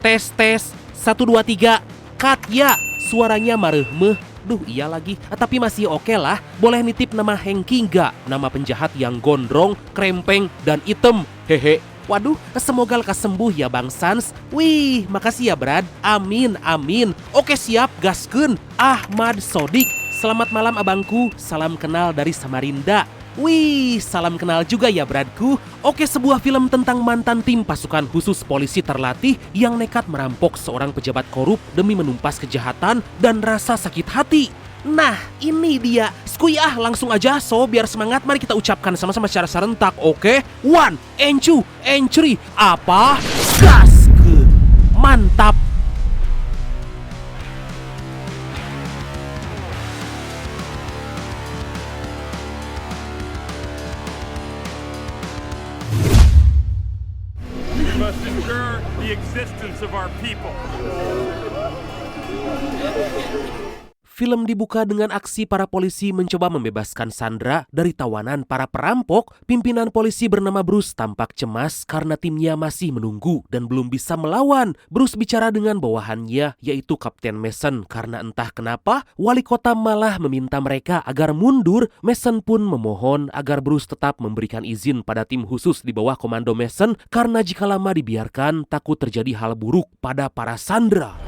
Tes tes 1 2 3. Cut ya. Suaranya mareuh-meuh. Duh iya lagi, tapi masih oke lah. Boleh nitip nama Hengki nggak? Nama penjahat yang gondrong, krempeng, dan item. Hehe. Waduh, semoga lekas sembuh ya Bang Sans. Wih, makasih ya Brad. Amin, amin. Oke siap, gaskeun. Ahmad Sodik. Selamat malam abangku. Salam kenal dari Samarinda. Wih, salam kenal juga ya Bradku. Oke, sebuah film tentang mantan tim pasukan khusus polisi terlatih yang nekat merampok seorang pejabat korup demi menumpas kejahatan dan rasa sakit hati. Nah, ini dia. Skuy langsung aja. So, biar semangat, mari kita ucapkan sama-sama secara serentak, oke? 1, and 2, and 3. Apa? Gaskeun. Mantap. Must ensure the existence of our people. Film dibuka dengan aksi para polisi mencoba membebaskan Sandra dari tawanan para perampok. Pimpinan polisi bernama Bruce tampak cemas karena timnya masih menunggu dan belum bisa melawan. Bruce bicara dengan bawahannya, yaitu Kapten Mason, karena entah kenapa wali kota malah meminta mereka agar mundur. Mason pun memohon agar Bruce tetap memberikan izin pada tim khusus di bawah komando Mason karena jika lama dibiarkan takut terjadi hal buruk pada para Sandra.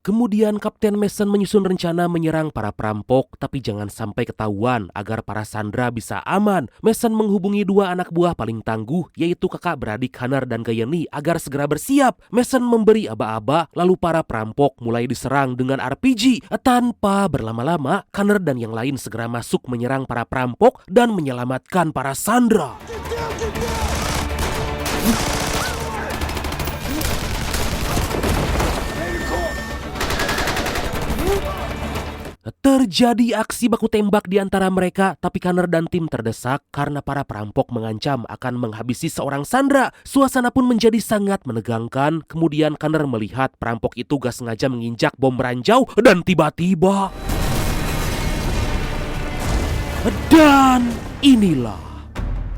Kemudian Kapten Mason menyusun rencana menyerang para perampok, tapi jangan sampai ketahuan agar para Sandra bisa aman. Mason menghubungi 2 anak buah paling tangguh, yaitu kakak beradik Connor dan Gayeni, agar segera bersiap. Mason memberi aba-aba, lalu para perampok mulai diserang dengan RPG. Tanpa berlama-lama, Connor dan yang lain segera masuk menyerang para perampok dan menyelamatkan para Sandra. Terjadi aksi baku tembak di antara mereka, tapi Connor dan tim terdesak karena para perampok mengancam akan menghabisi seorang Sandra. Suasana pun menjadi sangat menegangkan. Kemudian Connor melihat perampok itu gak sengaja menginjak bom ranjau dan tiba-tiba... Dan inilah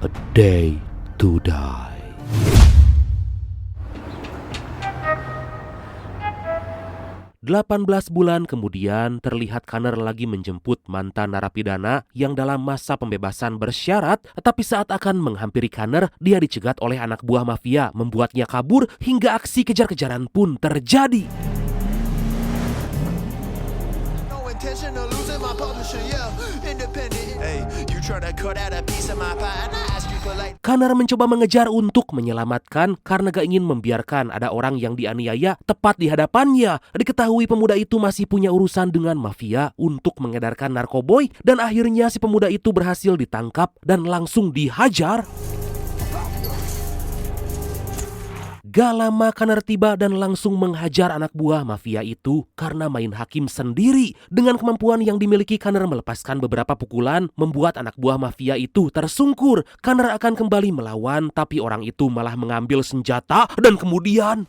A Day to Die. 18 bulan kemudian terlihat Connor lagi menjemput mantan narapidana yang dalam masa pembebasan bersyarat, tapi saat akan menghampiri Connor, dia dicegat oleh anak buah mafia, membuatnya kabur hingga aksi kejar-kejaran pun terjadi. Connor mencoba mengejar untuk menyelamatkan karena gak ingin membiarkan ada orang yang dianiaya tepat di hadapannya. Diketahui pemuda itu masih punya urusan dengan mafia untuk mengedarkan narkoboy dan akhirnya si pemuda itu berhasil ditangkap dan langsung dihajar. Gak lama Connor tiba dan langsung menghajar anak buah mafia itu karena main hakim sendiri. Dengan kemampuan yang dimiliki, Connor melepaskan beberapa pukulan membuat anak buah mafia itu tersungkur. Connor akan kembali melawan, tapi orang itu malah mengambil senjata dan kemudian...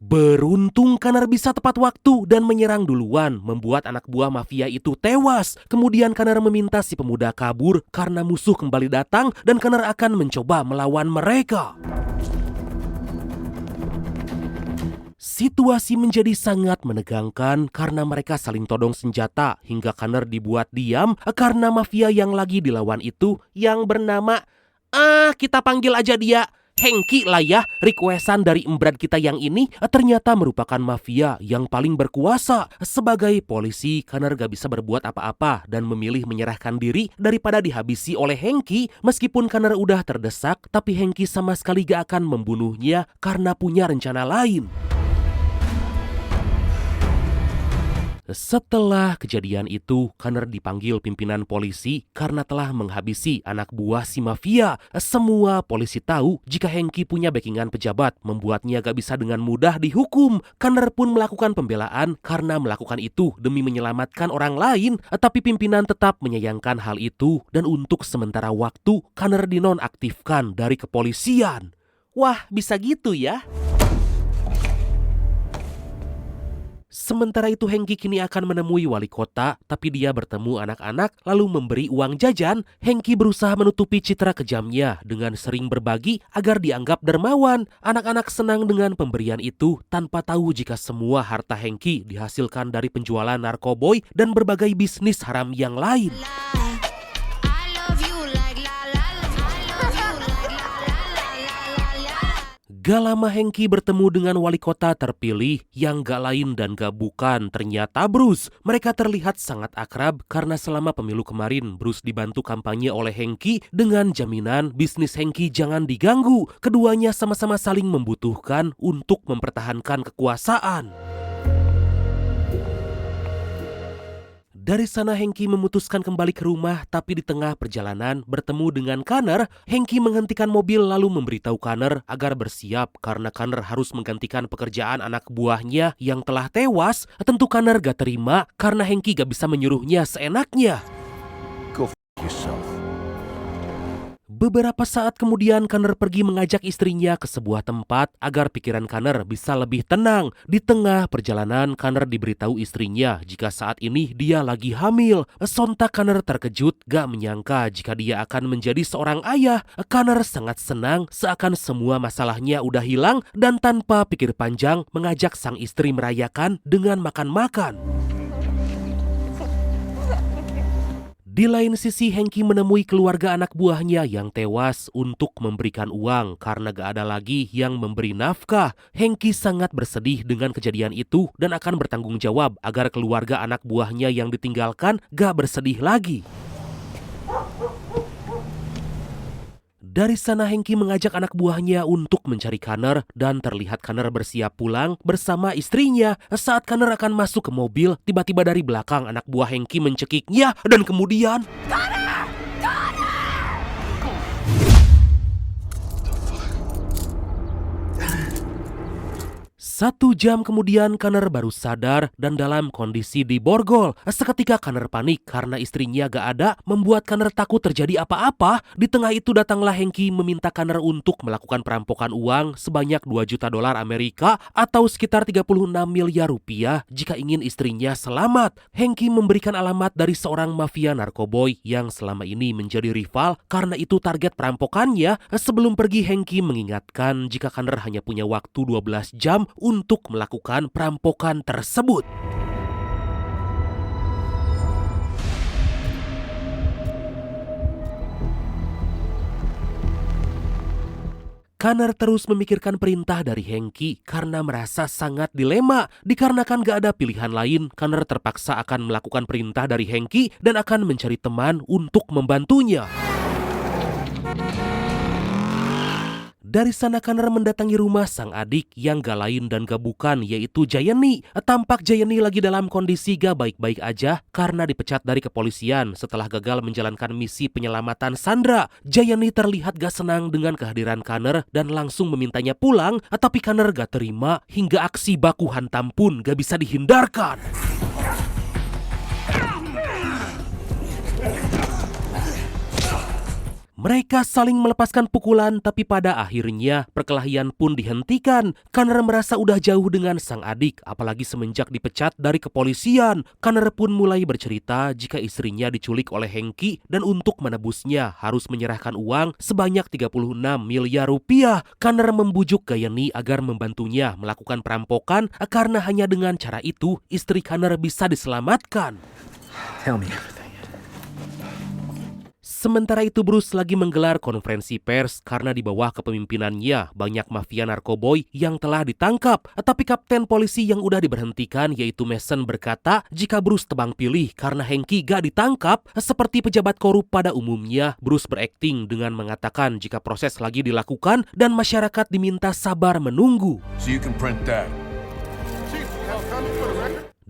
Beruntung Connor bisa tepat waktu dan menyerang duluan, membuat anak buah mafia itu tewas. Kemudian Connor meminta si pemuda kabur karena musuh kembali datang dan Connor akan mencoba melawan mereka. Situasi menjadi sangat menegangkan karena mereka saling todong senjata hingga Connor dibuat diam karena mafia yang lagi dilawan itu yang bernama... kita panggil aja dia Hengki lah ya. Requestan dari embrad kita yang ini ternyata merupakan mafia yang paling berkuasa. Sebagai polisi, Connor gak bisa berbuat apa-apa dan memilih menyerahkan diri daripada dihabisi oleh Hengki. Meskipun Connor udah terdesak, tapi Hengki sama sekali gak akan membunuhnya karena punya rencana lain. Setelah kejadian itu, Connor dipanggil pimpinan polisi karena telah menghabisi anak buah si mafia. Semua polisi tahu jika Hengki punya backingan pejabat, membuatnya gak bisa dengan mudah dihukum. Connor pun melakukan pembelaan karena melakukan itu demi menyelamatkan orang lain, tapi pimpinan tetap menyayangkan hal itu dan untuk sementara waktu Connor dinonaktifkan dari kepolisian. Wah, bisa gitu ya? Sementara itu Hengki kini akan menemui wali kota, tapi dia bertemu anak-anak lalu memberi uang jajan. Hengki berusaha menutupi citra kejamnya dengan sering berbagi agar dianggap dermawan. Anak-anak senang dengan pemberian itu tanpa tahu jika semua harta Hengki dihasilkan dari penjualan narkoboy dan berbagai bisnis haram yang lain. Gak lama Hengki bertemu dengan wali kota terpilih yang gak lain dan gak bukan ternyata Bruce. Mereka terlihat sangat akrab karena selama pemilu kemarin Bruce dibantu kampanye oleh Hengki dengan jaminan bisnis Hengki jangan diganggu. Keduanya sama-sama saling membutuhkan untuk mempertahankan kekuasaan. Dari sana Hengki memutuskan kembali ke rumah, tapi di tengah perjalanan bertemu dengan Connor. Hengki menghentikan mobil lalu memberitahu Connor agar bersiap karena Connor harus menggantikan pekerjaan anak buahnya yang telah tewas. Tentu Connor gak terima karena Hengki gak bisa menyuruhnya seenaknya. Go f*** yourself. Beberapa saat kemudian Connor pergi mengajak istrinya ke sebuah tempat agar pikiran Connor bisa lebih tenang. Di tengah perjalanan Connor diberitahu istrinya jika saat ini dia lagi hamil. Sontak Connor terkejut, gak menyangka jika dia akan menjadi seorang ayah. Connor sangat senang seakan semua masalahnya udah hilang dan tanpa pikir panjang mengajak sang istri merayakan dengan makan-makan. Di lain sisi Hengki menemui keluarga anak buahnya yang tewas untuk memberikan uang karena gak ada lagi yang memberi nafkah. Hengki sangat bersedih dengan kejadian itu dan akan bertanggung jawab agar keluarga anak buahnya yang ditinggalkan gak bersedih lagi. Dari sana Hengki mengajak anak buahnya untuk mencari Connor dan terlihat Connor bersiap pulang bersama istrinya. Saat Connor akan masuk ke mobil, tiba-tiba dari belakang anak buah Hengki mencekiknya dan kemudian Connor! 1 jam kemudian Connor baru sadar dan dalam kondisi diborgol. Seketika Connor panik karena istrinya gak ada, membuat Connor takut terjadi apa-apa. Di tengah itu datanglah Hengki meminta Connor untuk melakukan perampokan uang sebanyak 2 juta dolar Amerika atau sekitar 36 miliar rupiah jika ingin istrinya selamat. Hengki memberikan alamat dari seorang mafia narkoboy yang selama ini menjadi rival, karena itu target perampokannya. Sebelum pergi Hengki mengingatkan jika Connor hanya punya waktu 12 jam untuk melakukan perampokan tersebut. Connor terus memikirkan perintah dari Hengki karena merasa sangat dilema. Dikarenakan gak ada pilihan lain, Connor terpaksa akan melakukan perintah dari Hengki dan akan mencari teman untuk membantunya. Dari sana Connor mendatangi rumah sang adik yang gak lain dan gak bukan yaitu Jayeni. Tampak Jayeni lagi dalam kondisi gak baik-baik aja karena dipecat dari kepolisian setelah gagal menjalankan misi penyelamatan Sandra. Jayeni terlihat gak senang dengan kehadiran Connor dan langsung memintanya pulang, tapi Connor gak terima hingga aksi baku hantam pun gak bisa dihindarkan. Mereka saling melepaskan pukulan, tapi pada akhirnya perkelahian pun dihentikan. Connor merasa udah jauh dengan sang adik, apalagi semenjak dipecat dari kepolisian. Connor pun mulai bercerita jika istrinya diculik oleh Hengki dan untuk menebusnya harus menyerahkan uang sebanyak 36 miliar rupiah. Connor membujuk Jayeni agar membantunya melakukan perampokan karena hanya dengan cara itu istri Connor bisa diselamatkan. Tell me everything. Sementara itu Bruce lagi menggelar konferensi pers karena di bawah kepemimpinannya banyak mafia narkoboy yang telah ditangkap. Tapi kapten polisi yang udah diberhentikan yaitu Mason berkata jika Bruce tebang pilih karena Hengki gak ditangkap. Seperti pejabat korup pada umumnya, Bruce berakting dengan mengatakan jika proses lagi dilakukan dan masyarakat diminta sabar menunggu. So you can print that.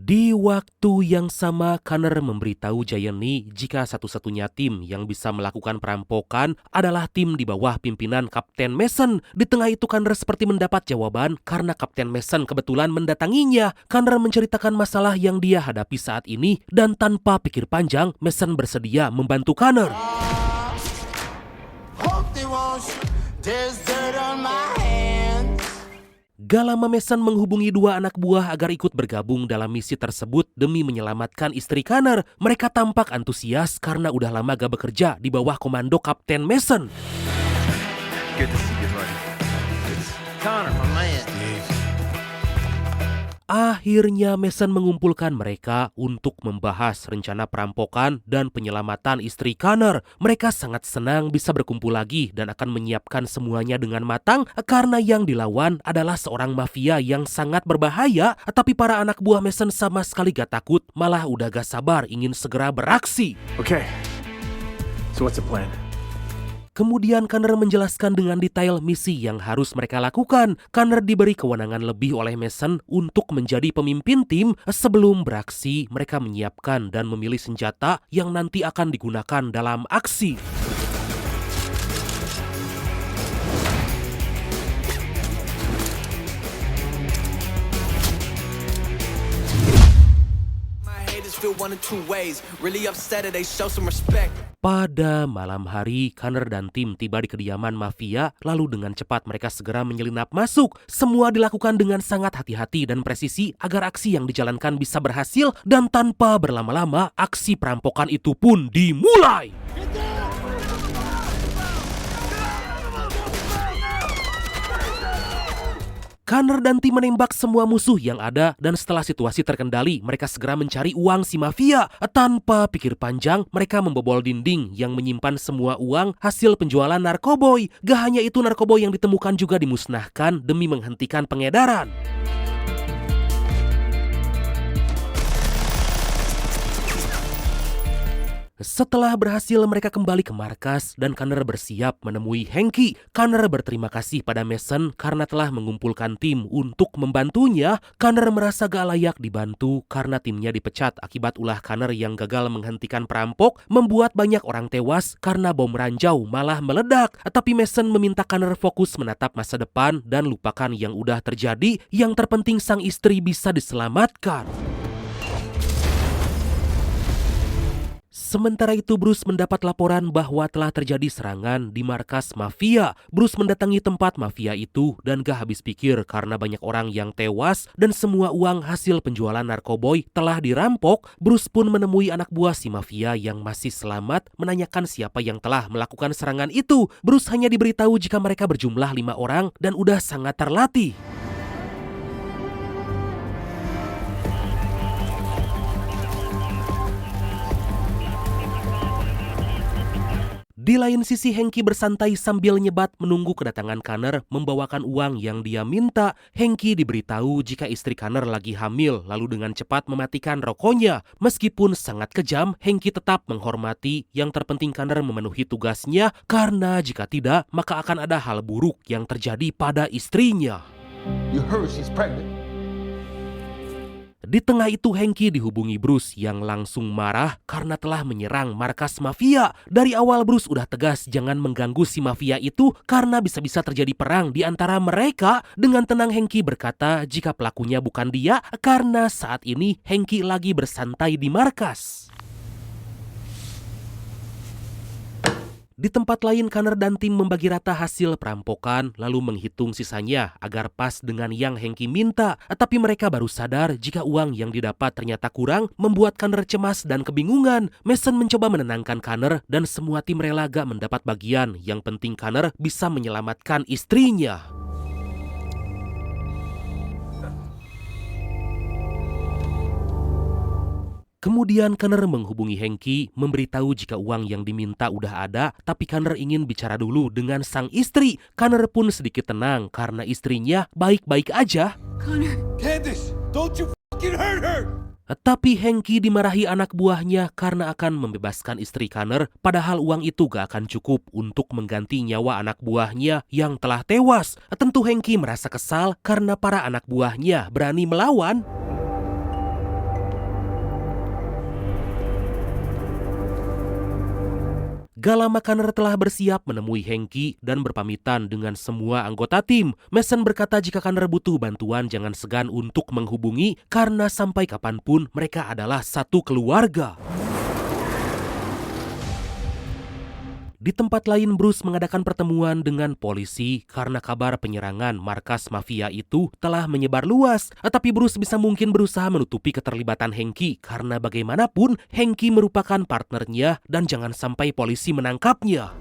Di waktu yang sama, Connor memberitahu Jayeni jika satu-satunya tim yang bisa melakukan perampokan adalah tim di bawah pimpinan Kapten Mason. Di tengah itu Connor seperti mendapat jawaban karena Kapten Mason kebetulan mendatanginya. Connor menceritakan masalah yang dia hadapi saat ini dan tanpa pikir panjang, Mason bersedia membantu Connor. Gak lama Mason menghubungi dua anak buah agar ikut bergabung dalam misi tersebut demi menyelamatkan istri Connor. Mereka tampak antusias karena udah lama gak bekerja di bawah komando Kapten Mason. Good to see you, buddy. Connor, my man. Akhirnya Mason mengumpulkan mereka untuk membahas rencana perampokan dan penyelamatan istri Connor. Mereka sangat senang bisa berkumpul lagi dan akan menyiapkan semuanya dengan matang karena yang dilawan adalah seorang mafia yang sangat berbahaya. Tapi para anak buah Mason sama sekali gak takut, malah udah gak sabar ingin segera beraksi. Okay. So what's the plan? Kemudian Connor menjelaskan dengan detail misi yang harus mereka lakukan. Connor diberi kewenangan lebih oleh Mason untuk menjadi pemimpin tim. Sebelum beraksi, mereka menyiapkan dan memilih senjata yang nanti akan digunakan dalam aksi. Pada malam hari, Connor dan tim tiba di kediaman mafia, lalu dengan cepat mereka segera menyelinap masuk. Semua dilakukan dengan sangat hati-hati dan presisi agar aksi yang dijalankan bisa berhasil, dan tanpa berlama-lama, aksi perampokan itu pun dimulai. Connor dan tim menembak semua musuh yang ada dan setelah situasi terkendali, mereka segera mencari uang si mafia. Tanpa pikir panjang, mereka membobol dinding yang menyimpan semua uang hasil penjualan narkoboy. Gak hanya itu, narkoboy yang ditemukan juga dimusnahkan demi menghentikan pengedaran. Setelah berhasil, mereka kembali ke markas dan Connor bersiap menemui Hanky. Connor berterima kasih pada Mason karena telah mengumpulkan tim untuk membantunya. Connor merasa gak layak dibantu karena timnya dipecat akibat ulah Connor yang gagal menghentikan perampok, membuat banyak orang tewas karena bom ranjau malah meledak. Tapi Mason meminta Connor fokus menatap masa depan dan lupakan yang udah terjadi. Yang terpenting sang istri bisa diselamatkan. Sementara itu Bruce mendapat laporan bahwa telah terjadi serangan di markas mafia. Bruce mendatangi tempat mafia itu dan gak habis pikir karena banyak orang yang tewas dan semua uang hasil penjualan narkoboy telah dirampok. Bruce pun menemui anak buah si mafia yang masih selamat, menanyakan siapa yang telah melakukan serangan itu. Bruce hanya diberitahu jika mereka berjumlah 5 orang dan udah sangat terlatih. Di lain sisi, Hanky bersantai sambil nyebat menunggu kedatangan Connor membawakan uang yang dia minta. Hanky diberitahu jika istri Connor lagi hamil, lalu dengan cepat mematikan rokoknya. Meskipun sangat kejam, Hanky tetap menghormati. Yang terpenting Connor memenuhi tugasnya, karena jika tidak, maka akan ada hal buruk yang terjadi pada istrinya. You heard she's pregnant. Di tengah itu Hanky dihubungi Bruce yang langsung marah karena telah menyerang markas mafia. Dari awal Bruce udah tegas jangan mengganggu si mafia itu karena bisa-bisa terjadi perang di antara mereka. Dengan tenang Hanky berkata jika pelakunya bukan dia karena saat ini Hanky lagi bersantai di markas. Di tempat lain, Connor dan tim membagi rata hasil perampokan lalu menghitung sisanya agar pas dengan yang Hanky minta. Tapi mereka baru sadar jika uang yang didapat ternyata kurang, membuat Connor cemas dan kebingungan. Mason mencoba menenangkan Connor dan semua tim rela gak mendapat bagian. Yang penting Connor bisa menyelamatkan istrinya. Kemudian Connor menghubungi Hanky, memberitahu jika uang yang diminta udah ada, tapi Connor ingin bicara dulu dengan sang istri. Connor pun sedikit tenang karena istrinya baik-baik aja. Connor. Candace, don't you fucking hurt her! Tapi Hanky dimarahi anak buahnya karena akan membebaskan istri Connor, padahal uang itu gak akan cukup untuk mengganti nyawa anak buahnya yang telah tewas. Tentu Hanky merasa kesal karena para anak buahnya berani melawan. Gak lama Connor telah bersiap menemui Hanky dan berpamitan dengan semua anggota tim. Mason berkata jika Connor butuh bantuan jangan segan untuk menghubungi karena sampai kapanpun mereka adalah satu keluarga. Di tempat lain, Bruce mengadakan pertemuan dengan polisi karena kabar penyerangan markas mafia itu telah menyebar luas. Tapi Bruce bisa mungkin berusaha menutupi keterlibatan Hanky karena bagaimanapun Hanky merupakan partnernya dan jangan sampai polisi menangkapnya.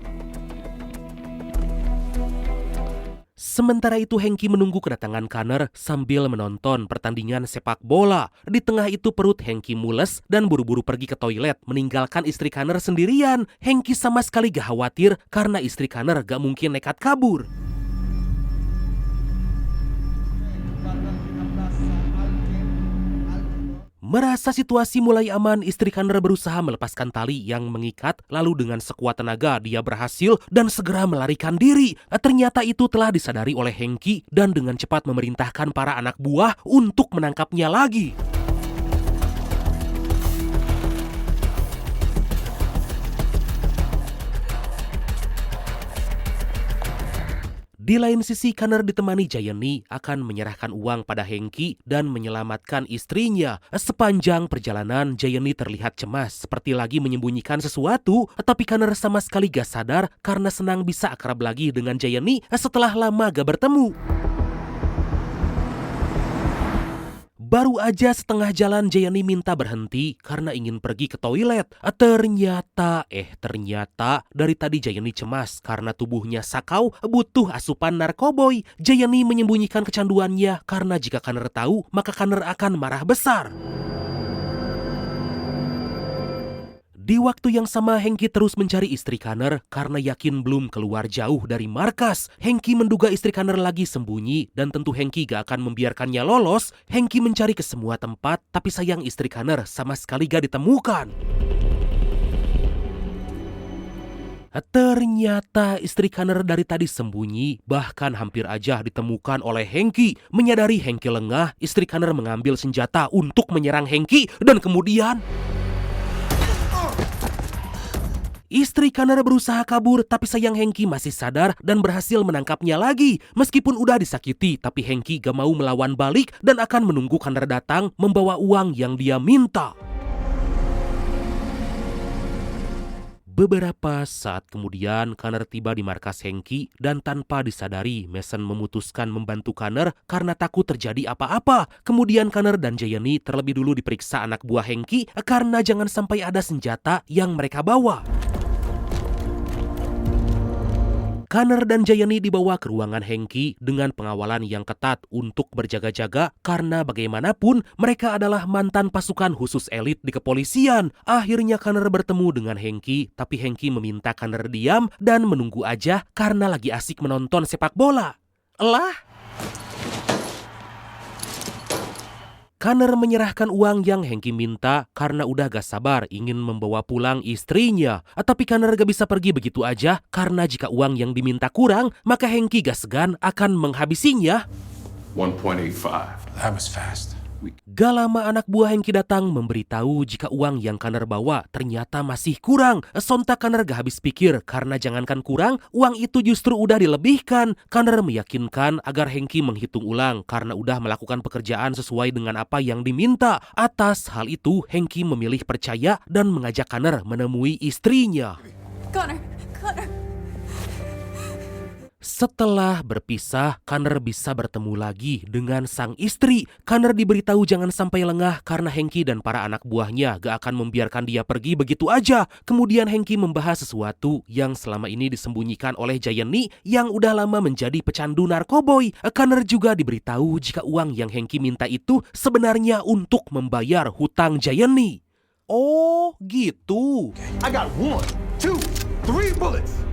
Sementara itu Hanky menunggu kedatangan Connor sambil menonton pertandingan sepak bola. Di tengah itu perut Hanky mules dan buru-buru pergi ke toilet meninggalkan istri Connor sendirian. Hanky sama sekali gak khawatir karena istri Connor gak mungkin nekat kabur. Merasa situasi mulai aman, istri Connor berusaha melepaskan tali yang mengikat, lalu dengan sekuat tenaga dia berhasil dan segera melarikan diri. Ternyata itu telah disadari oleh Hanky dan dengan cepat memerintahkan para anak buah untuk menangkapnya lagi. Di lain sisi, Connor ditemani Gianni akan menyerahkan uang pada Hanky dan menyelamatkan istrinya. Sepanjang perjalanan, Gianni terlihat cemas seperti lagi menyembunyikan sesuatu, tapi Connor sama sekali gak sadar karena senang bisa akrab lagi dengan Gianni setelah lama gak bertemu. Baru aja setengah jalan Gianni minta berhenti karena ingin pergi ke toilet. Ternyata dari tadi Gianni cemas karena tubuhnya sakau butuh asupan narkoboy. Gianni menyembunyikan kecanduannya karena jika Connor tahu maka Connor akan marah besar. Di waktu yang sama, Hanky terus mencari istri Connor karena yakin belum keluar jauh dari markas. Hanky menduga istri Connor lagi sembunyi dan tentu Hanky gak akan membiarkannya lolos. Hanky mencari ke semua tempat, tapi sayang istri Connor sama sekali gak ditemukan. Ternyata istri Connor dari tadi sembunyi, bahkan hampir aja ditemukan oleh Hanky. Menyadari Hanky lengah, istri Connor mengambil senjata untuk menyerang Hanky dan kemudian istri Connor berusaha kabur, tapi sayang Hanky masih sadar dan berhasil menangkapnya lagi. Meskipun udah disakiti, tapi Hanky gak mau melawan balik dan akan menunggu Connor datang membawa uang yang dia minta. Beberapa saat kemudian, Connor tiba di markas Hanky dan tanpa disadari, Mason memutuskan membantu Connor karena takut terjadi apa-apa. Kemudian Connor dan Gianni terlebih dulu diperiksa anak buah Hanky karena jangan sampai ada senjata yang mereka bawa. Connor dan Gianni dibawa ke ruangan Hanky dengan pengawalan yang ketat untuk berjaga-jaga karena bagaimanapun mereka adalah mantan pasukan khusus elit di kepolisian. Akhirnya Connor bertemu dengan Hanky, tapi Hanky meminta Connor diam dan menunggu aja karena lagi asik menonton sepak bola. Connor menyerahkan uang yang Hanky minta karena udah gak sabar ingin membawa pulang istrinya. Tapi Connor gak bisa pergi begitu aja karena jika uang yang diminta kurang, maka Hanky gak segan akan menghabisinya. 1.85. That was fast. Gak lama anak buah Hanky datang memberitahu jika uang yang Connor bawa ternyata masih kurang. Sontak Connor gak habis pikir karena jangankan kurang, uang itu justru udah dilebihkan. Connor meyakinkan agar Hanky menghitung ulang karena udah melakukan pekerjaan sesuai dengan apa yang diminta. Atas hal itu, Hanky memilih percaya dan mengajak Connor menemui istrinya. Connor. Setelah berpisah, Connor bisa bertemu lagi dengan sang istri. Connor diberitahu jangan sampai lengah karena Hanky dan para anak buahnya gak akan membiarkan dia pergi begitu aja. Kemudian Hanky membahas sesuatu yang selama ini disembunyikan oleh Gianni yang udah lama menjadi pecandu narkoboy. Connor juga diberitahu jika uang yang Hanky minta itu sebenarnya untuk membayar hutang Gianni. Oh gitu. I got 1, 2, 3 bullets.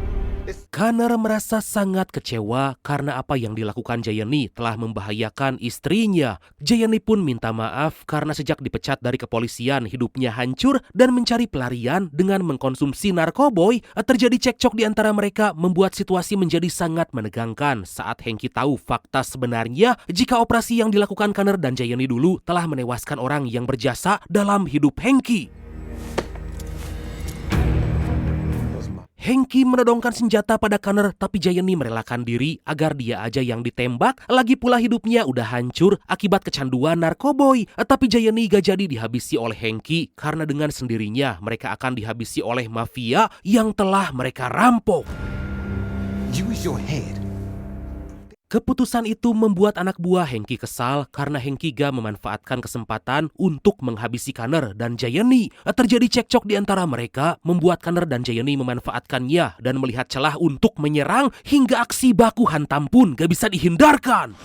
Connor merasa sangat kecewa karena apa yang dilakukan Gianni telah membahayakan istrinya. Gianni pun minta maaf karena sejak dipecat dari kepolisian hidupnya hancur dan mencari pelarian dengan mengkonsumsi narkoboy. Terjadi cekcok di antara mereka membuat situasi menjadi sangat menegangkan saat Hanky tahu fakta sebenarnya jika operasi yang dilakukan Connor dan Gianni dulu telah menewaskan orang yang berjasa dalam hidup Hanky. Hengki menodongkan senjata pada Connor, tapi Gianni merelakan diri agar dia aja yang ditembak. Lagi pula hidupnya udah hancur akibat kecanduan narkoboy. Tapi Gianni gak jadi dihabisi oleh Hengki karena dengan sendirinya mereka akan dihabisi oleh mafia yang telah mereka rampok. Use your head. Keputusan itu membuat anak buah Hengki kesal karena Hengki gak memanfaatkan kesempatan untuk menghabisi Connor dan Gianni. Terjadi cekcok di antara mereka, membuat Connor dan Gianni memanfaatkannya dan melihat celah untuk menyerang hingga aksi baku hantam pun gak bisa dihindarkan.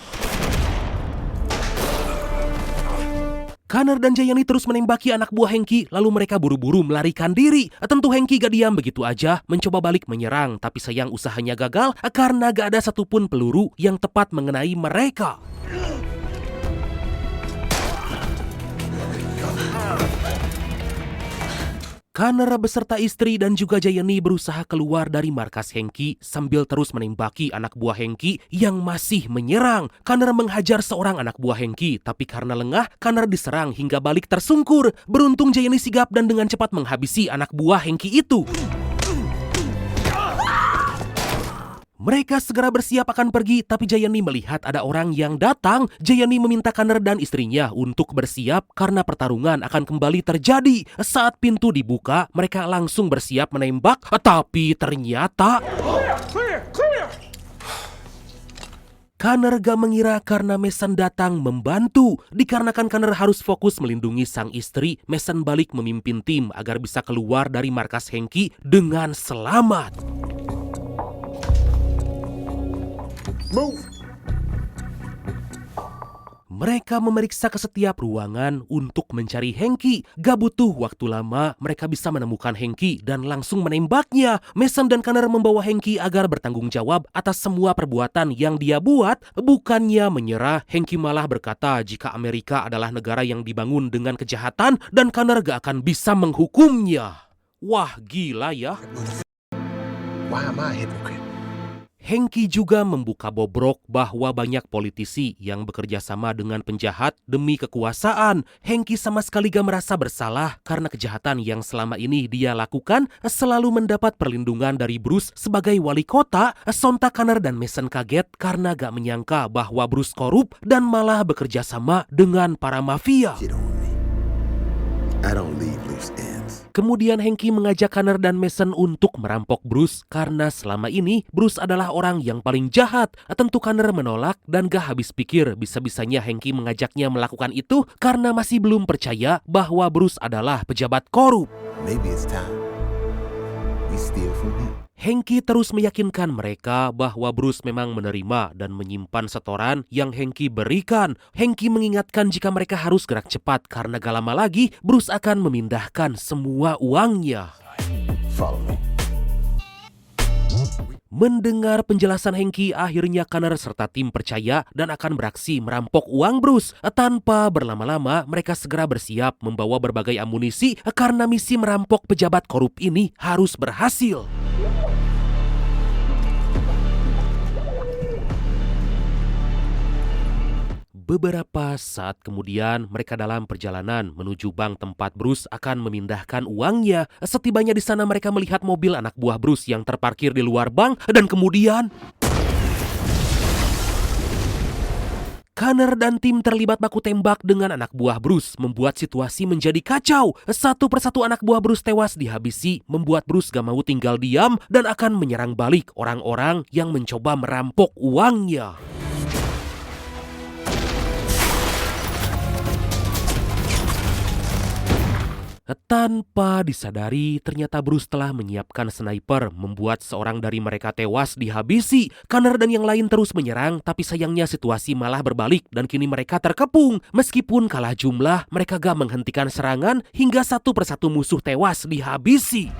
Connor dan Gianni terus menembaki anak buah Hengki, lalu mereka buru-buru melarikan diri. Tentu Hengki gak diam begitu aja, mencoba balik menyerang, tapi sayang usahanya gagal karena gak ada satupun peluru yang tepat mengenai mereka. Connor beserta istri dan juga Gianni berusaha keluar dari markas Hengki sambil terus menembaki anak buah Hengki yang masih menyerang. Connor menghajar seorang anak buah Hengki, tapi karena lengah, Connor diserang hingga balik tersungkur. Beruntung Gianni sigap dan dengan cepat menghabisi anak buah Hengki itu. Mereka segera bersiap akan pergi, tapi Gianni melihat ada orang yang datang. Gianni meminta Connor dan istrinya untuk bersiap karena pertarungan akan kembali terjadi. Saat pintu dibuka, mereka langsung bersiap menembak, tapi ternyata Connor gak mengira karena Mason datang membantu. Dikarenakan Connor harus fokus melindungi sang istri, Mason balik memimpin tim agar bisa keluar dari markas Hengki dengan selamat. Move. Mereka memeriksa ke setiap ruangan untuk mencari Hengki. Gak butuh waktu lama, mereka bisa menemukan Hengki dan langsung menembaknya. Mason dan Connor membawa Hengki agar bertanggung jawab atas semua perbuatan yang dia buat. Bukannya menyerah, Hengki malah berkata jika Amerika adalah negara yang dibangun dengan kejahatan dan Connor gak akan bisa menghukumnya. Wah, gila ya. Why am I a hypocrite? Hengki juga membuka bobrok bahwa banyak politisi yang bekerja sama dengan penjahat demi kekuasaan. Hengki sama sekali gak merasa bersalah karena kejahatan yang selama ini dia lakukan selalu mendapat perlindungan dari Bruce sebagai wali kota. Sontak Connor dan Mason kaget karena gak menyangka bahwa Bruce korup dan malah bekerja sama dengan para mafia. I don't leave loose ends. Kemudian Hengki mengajak Connor dan Mason untuk merampok Bruce karena selama ini Bruce adalah orang yang paling jahat. Tentu Connor menolak dan gak habis pikir bisa-bisanya Hengki mengajaknya melakukan itu karena masih belum percaya bahwa Bruce adalah pejabat korup. Maybe it's time we steal from him. Hengki terus meyakinkan mereka bahwa Bruce memang menerima dan menyimpan setoran yang Hengki berikan. Hengki mengingatkan jika mereka harus gerak cepat karena gak lama lagi Bruce akan memindahkan semua uangnya. Follow me. Mendengar penjelasan Hengki, akhirnya Connor serta tim percaya dan akan beraksi merampok uang Bruce. Tanpa berlama-lama, mereka segera bersiap membawa berbagai amunisi karena misi merampok pejabat korup ini harus berhasil. Beberapa saat kemudian, mereka dalam perjalanan menuju bank tempat Bruce akan memindahkan uangnya. Setibanya di sana mereka melihat mobil anak buah Bruce yang terparkir di luar bank dan kemudian Connor dan tim terlibat baku tembak dengan anak buah Bruce, membuat situasi menjadi kacau. Satu persatu anak buah Bruce tewas dihabisi, membuat Bruce gak mau tinggal diam dan akan menyerang balik orang-orang yang mencoba merampok uangnya. Tanpa disadari, ternyata Bruce telah menyiapkan sniper, membuat seorang dari mereka tewas dihabisi. Connor dan yang lain terus menyerang, tapi sayangnya situasi malah berbalik dan kini mereka terkepung. Meskipun kalah jumlah, mereka gak menghentikan serangan hingga satu persatu musuh tewas dihabisi.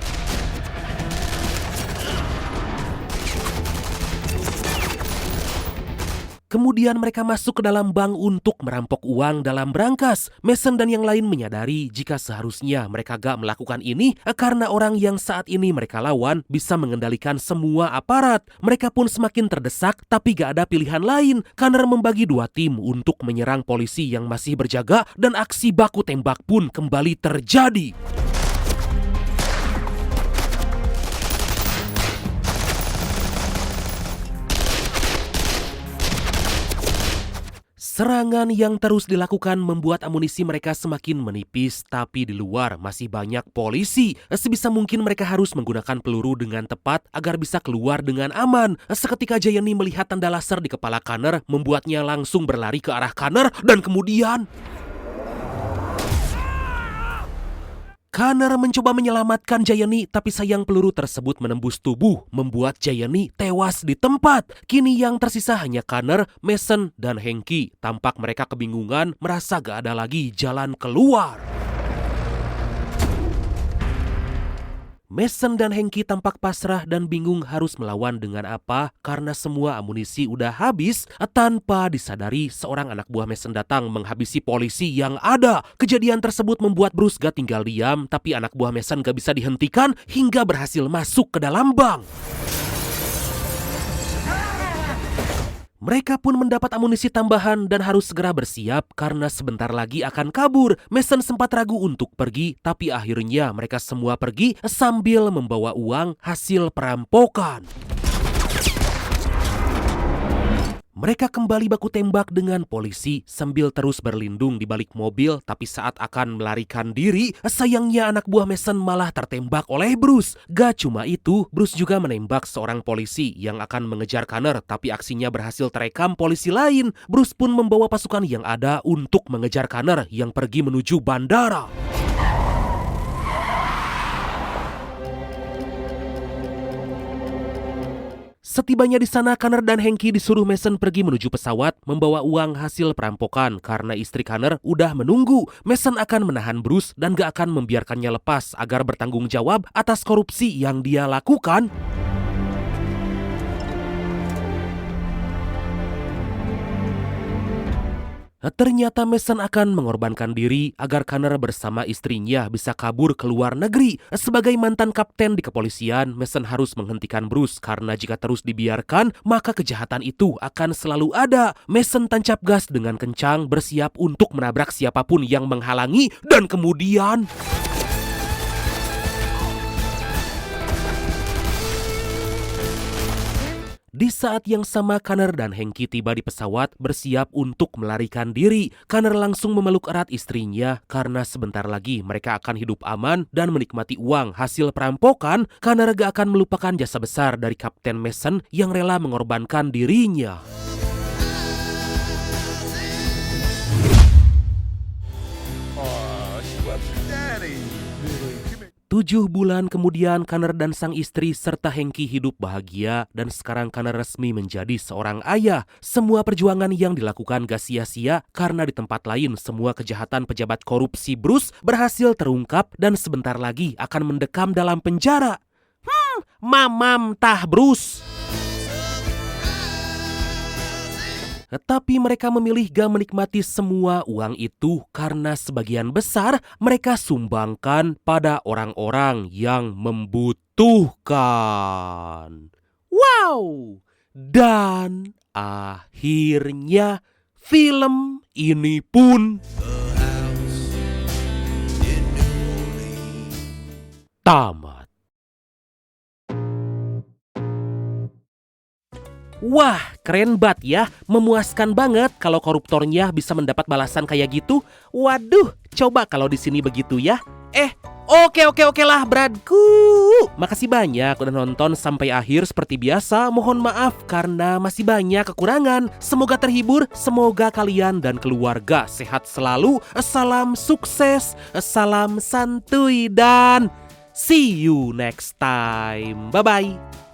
Kemudian mereka masuk ke dalam bank untuk merampok uang dalam brankas. Mason dan yang lain menyadari jika seharusnya mereka gak melakukan ini karena orang yang saat ini mereka lawan bisa mengendalikan semua aparat. Mereka pun semakin terdesak tapi gak ada pilihan lain. Connor membagi dua tim untuk menyerang polisi yang masih berjaga dan aksi baku tembak pun kembali terjadi. Serangan yang terus dilakukan membuat amunisi mereka semakin menipis, tapi di luar masih banyak polisi. Sebisa mungkin mereka harus menggunakan peluru dengan tepat agar bisa keluar dengan aman. Seketika Jayani melihat tanda laser di kepala Connor, membuatnya langsung berlari ke arah Connor dan kemudian Connor mencoba menyelamatkan Jayani, tapi sayang peluru tersebut menembus tubuh, membuat Jayani tewas di tempat. Kini yang tersisa hanya Connor, Mason, dan Hanky. Tampak mereka kebingungan, merasa gak ada lagi jalan keluar. Mason dan Hanky tampak pasrah dan bingung harus melawan dengan apa karena semua amunisi udah habis. Tanpa disadari, seorang anak buah Mason datang menghabisi polisi yang ada. Kejadian tersebut membuat Bruce gak tinggal diam, tapi anak buah Mason gak bisa dihentikan hingga berhasil masuk ke dalam bank. Mereka pun mendapat amunisi tambahan dan harus segera bersiap karena sebentar lagi akan kabur. Mason sempat ragu untuk pergi, tapi akhirnya mereka semua pergi sambil membawa uang hasil perampokan. Mereka kembali baku tembak dengan polisi sambil terus berlindung di balik mobil, tapi saat akan melarikan diri, sayangnya anak buah Mason malah tertembak oleh Bruce. Gak cuma itu, Bruce juga menembak seorang polisi yang akan mengejar Connor, tapi aksinya berhasil terekam polisi lain. Bruce pun membawa pasukan yang ada untuk mengejar Connor yang pergi menuju bandara. Setibanya di sana, Connor dan Hanky disuruh Mason pergi menuju pesawat membawa uang hasil perampokan karena istri Connor udah menunggu. Mason akan menahan Bruce dan gak akan membiarkannya lepas agar bertanggung jawab atas korupsi yang dia lakukan. Ternyata Mason akan mengorbankan diri agar Connor bersama istrinya bisa kabur ke luar negeri. Sebagai mantan kapten di kepolisian, Mason harus menghentikan Bruce karena jika terus dibiarkan, maka kejahatan itu akan selalu ada. Mason tancap gas dengan kencang, bersiap untuk menabrak siapapun yang menghalangi, dan kemudian di saat yang sama, Connor dan Hanky tiba di pesawat bersiap untuk melarikan diri. Connor langsung memeluk erat istrinya karena sebentar lagi mereka akan hidup aman dan menikmati uang hasil perampokan. Connor gak akan melupakan jasa besar dari Kapten Mason yang rela mengorbankan dirinya. 7 bulan kemudian, Connor dan sang istri serta Hanky hidup bahagia dan sekarang Connor resmi menjadi seorang ayah. Semua perjuangan yang dilakukan gak sia-sia karena di tempat lain semua kejahatan pejabat korupsi Bruce berhasil terungkap dan sebentar lagi akan mendekam dalam penjara. Mamam tah Bruce. Tapi mereka memilih gak menikmati semua uang itu karena sebagian besar mereka sumbangkan pada orang-orang yang membutuhkan. Wow! Dan akhirnya film ini pun tamat. Wah, keren banget ya. Memuaskan banget kalau koruptornya bisa mendapat balasan kayak gitu. Waduh, coba kalau di sini begitu ya. Oke lah bradku. Makasih banyak udah nonton sampai akhir. Seperti biasa, mohon maaf karena masih banyak kekurangan. Semoga terhibur, semoga kalian dan keluarga sehat selalu. Salam sukses, salam santuy, dan see you next time. Bye-bye.